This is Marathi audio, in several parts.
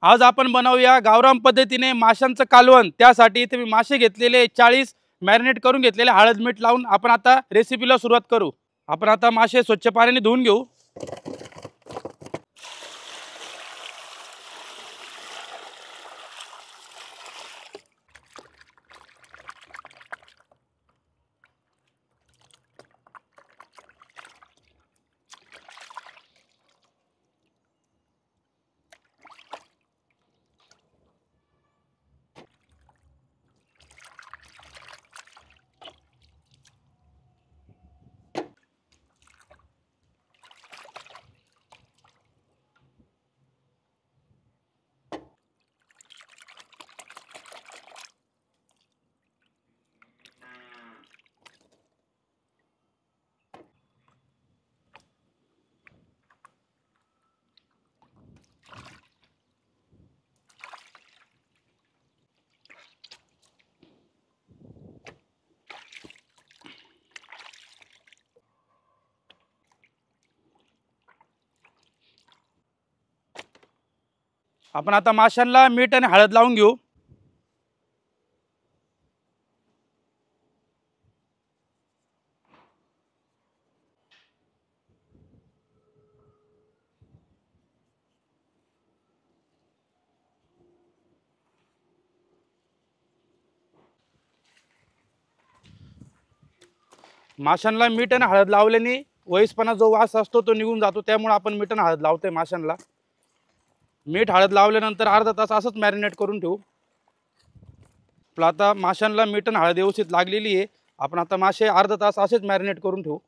आज आपण बनवूया गावरान पद्धतीने माशांचं कालवण। त्यासाठी इथे मी मासे घेतलेले 40 मॅरिनेट करून घेतलेले हळद मीठ लावून आपण आता रेसिपीला सुरुवात करू। आपण आता मासे स्वच्छ पाण्याने धुवून घेऊ। आपण आता माशांना मीठ आणि हळद लावून घेऊ। माशांना मीठ आणि हळद लावल्याने वयस्पणा जो वास असतो तो निघून जातो, त्यामुळे आपण मीठ आणि हळद लावतोय माशांना। मीठ हळद लावल्यानंतर अर्धा तास असंच मॅरिनेट करून ठेवू। आपलं आता माशांना मीठ आणि हळद व्यवस्थित लागलेली आहे। आपण आता मासे अर्धा तास असेच मॅरिनेट करून ठेवू।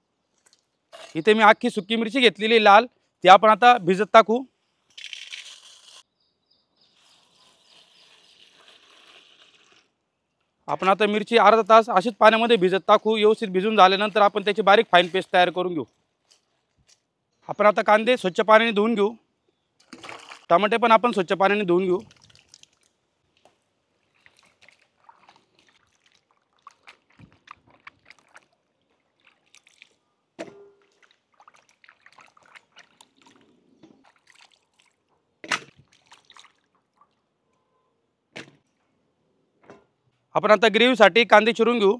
इथे मी अख्खी सुकी मिरची घेतलेली लाल, ती आपण आता भिजत टाकू। आपण आता मिरची अर्धा तास अशीच पाण्यामध्ये भिजत टाकू। व्यवस्थित भिजून झाल्यानंतर आपण त्याची बारीक फाईन पेस्ट तयार करून घेऊ। आपण आता कांदे स्वच्छ पाण्याने धुवून घेऊ। टमाटे पण आपण स्वच्छ पाण्याने धुवून घेऊ। आपण आता ग्रेव्हीसाठी कांदे चिरून घेऊ।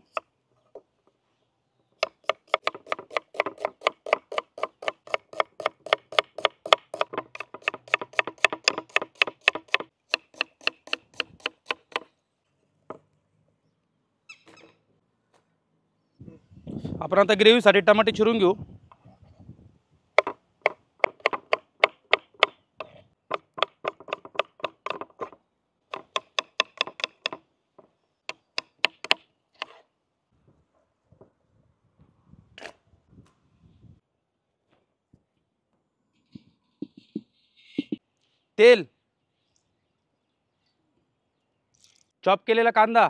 आपण आता ग्रेव्हीसाठी टमाटे चिरून घेऊ। तेल, चॉप केलेला कांदा,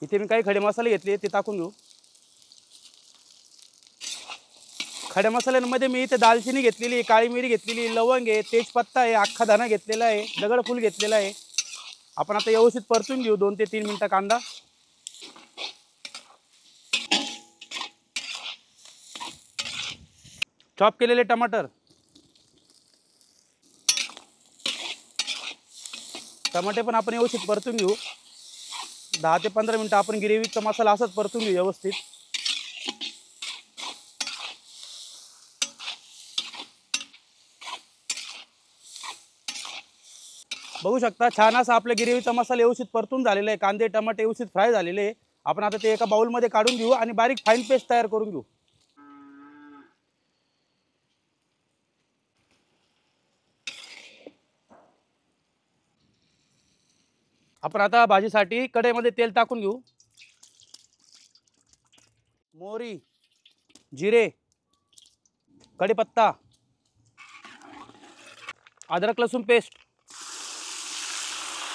इथे मी काही खडे मसाले घेतले ते टाकून घेऊ। खड्या मसाल्यांमध्ये मी इथे दालचिनी घेतलेली आहे, काळी मिरी घेतलेली, लवंग आहे, तेजपत्ता आहे, अख्खा धना घेतलेला आहे, दगडफूल घेतलेला आहे। आपण आता व्यवस्थित परतून घेऊ 2 ते 3 मिनिटं कांदा। चॉप केलेले टमाटर, टमाटे पण आपण व्यवस्थित परतून घेऊ। 10 ते 15 मिनिटं आपण ग्रेव्हीचा मसाला असाच परतून घेऊ व्यवस्थित। बघू शकता छान असा आपल्या ग्रेव्हीचा मसाला व्यवस्थित परतून झालेला आहे। कांदे टमाटे व्यवस्थित फ्राय झालेले आहे। आपण आता ते एका बाउलमध्ये काढून घेऊ आणि बारीक फाईन पेस्ट तयार करून घेऊ। आपण आता भाजीसाठी कढईमध्ये तेल टाकून घेऊ। मोहरी, जिरे, कढीपत्ता, अदरक लसूण पेस्ट।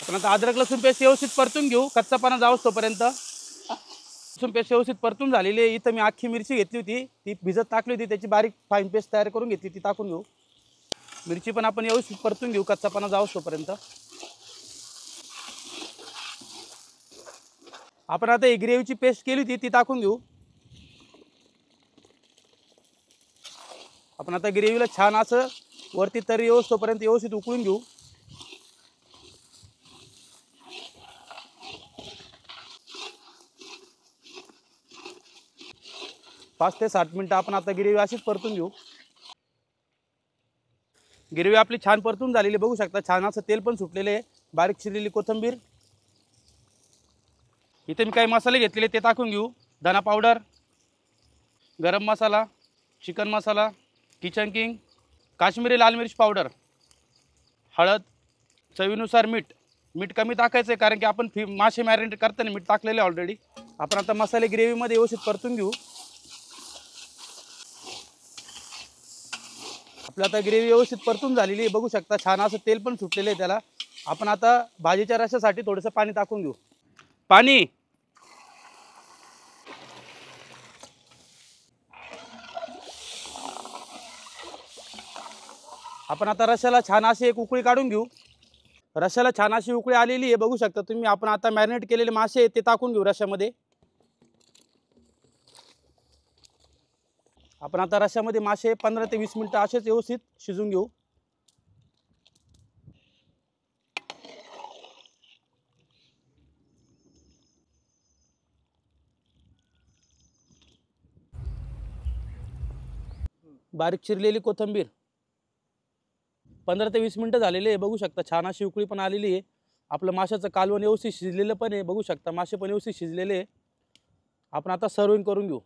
आपण आता अदरक लसूण पेस्ट व्यवस्थित परतून घेऊ कच्चापणा जाऊस तोपर्यंत। लसूण पेस्ट व्यवस्थित परतून झालेली आहे। इथं मी अख्खी मिरची घेतली होती, ती भिजत टाकली होती, त्याची बारीक फाईन पेस्ट तयार करून घेतली, ती टाकून घेऊ। मिरची पण आपण व्यवस्थित परतून घेऊ कच्चापणा जाऊस तोपर्यंत। आपण आता ही ग्रेव्हीची पेस्ट केली होती ती टाकून घेऊ। आपण आता ग्रेव्हीला छान असं वरती तरी येऊस्तोपर्यंत व्यवस्थित उकळून घेऊ. 5 ते 7 मिनिटं आपण आता गिरवी अशीच परतून घेऊ. गिरवी आपली छान परतून झालेली बघू शकता. छान असं तेल पण सुटलेले आहे. बारीक चिरलेली कोथिंबीर. इथे मी काही मसाले घेतलेले ते टाकून घेऊ. धना पावडर, गरम मसाला, चिकन मसाला, किचन किंग, काश्मीरी लाल मिर्च पावडर, हळद, चवीनुसार मीठ. मीठ कमी टाकायचं आहे कारण की आपण मासे मॅरिनेट करताना मीठ टाकलेले ऑलरेडी. आपण आता मसाले ग्रेव्हीमध्ये व्यवस्थित परतून घेऊ. आपलं आता ग्रेव्ही व्यवस्थित परतून झालेली आहे बघू शकता. छान असं तेल पण सुटलेलं आहे त्याला. आपण आता भाजीच्या रशासाठी थोडंसं पाणी टाकून घेऊ. पाणी. आपण आता रशाला छान अशी एक उकळी काढून घेऊ. रशाला छान अशी उकळी आलेली आहे बघू शकता तुम्ही. आपण आता मॅरिनेट केलेले मासे आहेत ते टाकून घेऊ रशामध्ये. आपण आता रशामध्ये मासे 15 ते 20 मिनिटं असेच व्यवस्थित शिजून घेऊ. बारीक चिरलेली कोथिंबीर. 15 ते 20 मिनिटं झालेले आहे बघू शकता. छान अशी उकळी पण आलेली आहे. आपलं माशाचं कालवण व्यवस्थित शिजलेलं पण आहे बघू शकता. मासे पण व्यवस्थित शिजलेले आहे. आपण आता सर्विंग करून घेऊ.